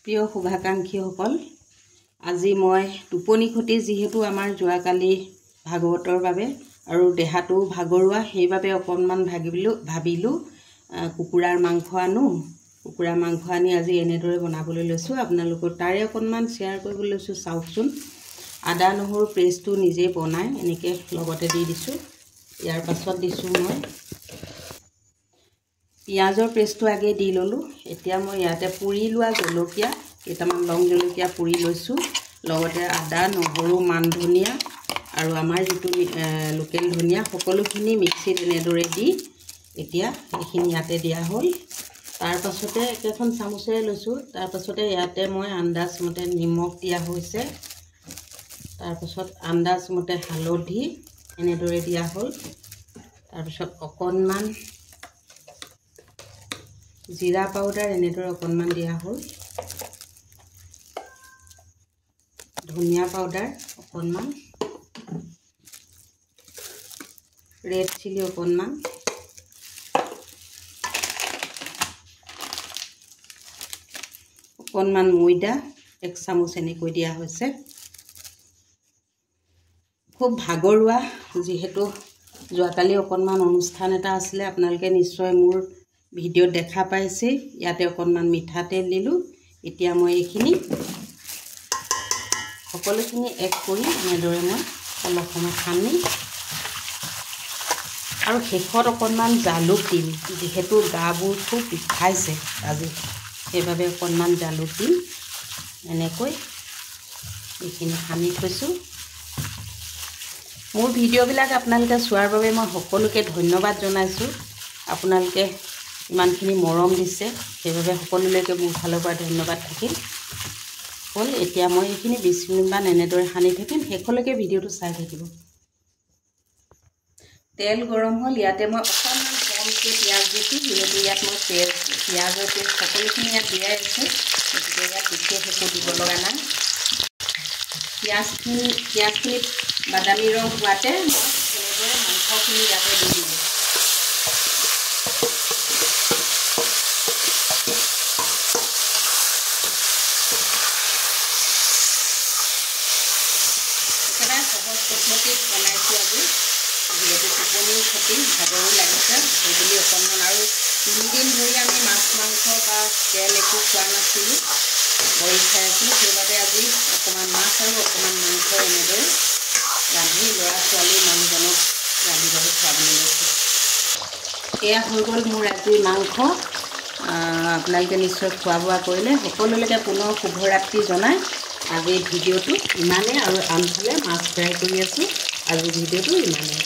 প্ৰিয় শুভাকাংক্ষীসকল, আজি মই টোপনি খতি যেহেতু আমাৰ যোৱাকালি ভাগৱতৰ বাবে আৰু দেহাটো ভাগৰুৱা সেইবাবে অকণমান ভাবিলোঁ কুকুৰাৰ মাংস আনো। কুকুৰা মাংস আনি আজি এনেদৰে বনাবলৈ লৈছোঁ। আপোনালোকৰ তাৰে অকণমান শ্বেয়াৰ কৰিবলৈ লৈছোঁ। চাওকচোন, আদা নহৰু পেষ্টটো নিজে বনাই এনেকৈ লগতে দি দিছোঁ। ইয়াৰ পাছত দিছোঁ মই পিঁয়াজৰ পেষ্টটো আগে দি ল'লোঁ। এতিয়া মই ইয়াতে পুৰি লোৱা জলকীয়া কেইটামান লং জলকীয়া পুৰি লৈছোঁ, লগতে আদা নহৰু মান ধনিয়া আৰু আমাৰ যিটো লোকেল ধনিয়া সকলোখিনি মিক্সিত এনেদৰে দি এতিয়া এইখিনি ইয়াতে দিয়া হ'ল। তাৰ পাছতে একেখন চামুচেৰে লৈছোঁ। তাৰ পাছতে ইয়াতে মই আন্দাজমতে নিমখ দিয়া হৈছে। তাৰপাছত আন্দাজমতে হালধি এনেদৰে দিয়া হ'ল। তাৰপিছত অকণমান জিৰা পাউডাৰ এনেদৰে অকণমান দিয়া হ'ল। ধনিয়া পাউডাৰ অকণমান, ৰেড চিলি অকণমান, অকণমান ময়দা 1 চামুচ এনেকৈ দিয়া হৈছে। খুব ভাগৰুৱা যিহেতু যোৱাকালি অকণমান অনুষ্ঠান এটা আছিলে, আপোনালোকে নিশ্চয় মোৰ ভিডিঅ'ত দেখা পাইছে। ইয়াতে অকণমান মিঠাতেল দিলোঁ। এতিয়া মই এইখিনি সকলোখিনি এক কৰি এনেদৰে মই অলপ সময় সানি আৰু শেষত অকণমান জালুক দিম। যিহেতু গাবোৰ খুব বিষাইছে আজি, সেইবাবে অকণমান জালুক দিম। এনেকৈ এইখিনি সানি থৈছোঁ। মোৰ ভিডিঅ'বিলাক আপোনালোকে চোৱাৰ বাবে মই সকলোকে ধন্যবাদ জনাইছোঁ। আপোনালোকে ইমানখিনি মৰম দিছে, সেইবাবে সকলোলৈকে মোৰ ফালৰ পৰা ধন্যবাদ থাকিল। হ'ল এতিয়া মই এইখিনি 20 মিনিটমান এনেদৰে সানি থাকিম। শেষলৈকে ভিডিঅ'টো চাই থাকিব। তেল গৰম হ'ল। ইয়াতে মই অকণমান কমকৈ পিঁয়াজ দিছোঁ, যিহেতু ইয়াত মই পিঁয়াজৰ পেষ্ট সকলোখিনি ইয়াত দিয়াই আছোঁ, গতিকে ইয়াত বিশেষ একো দিব লগা নাই। পিঁয়াজখিনি বাদামী ৰং হোৱাতে মই এনেদৰে মাংসখিনি ইয়াতে দি দিলোঁ। একেবাৰে সহজ পদ্ধতিত বনাইছোঁ আজি, যিহেতু টোপনিৰ ক্ষতি ভাগৰো লাগিছে সেইবুলি অকণমান। আৰু 3 দিন ধৰি আমি মাছ মাংস বা তেল একো খোৱা নাছিলোঁ, বইল খাই আছিলোঁ। সেইবাবে আজি অকণমান মাছ আৰু অকণমান মাংস এনেদৰে ৰান্ধি ল'ৰা ছোৱালী মানুহজনক ৰান্ধিবলৈ খুৱাবলৈ লৈছোঁ। এয়া হৈ গ'ল মোৰ আজি মাংস। আপোনালোকে নিশ্চয় খোৱা বোৱা কৰিলে। সকলোলৈকে পুনৰ শুভৰাত্ৰি জনাই আজিৰ ভিডিঅ'টো ইমানেই। আৰু আনফালে মাছ ফ্ৰাই কৰি আছোঁ। আজিৰ ভিডিঅ'টো ইমানেই।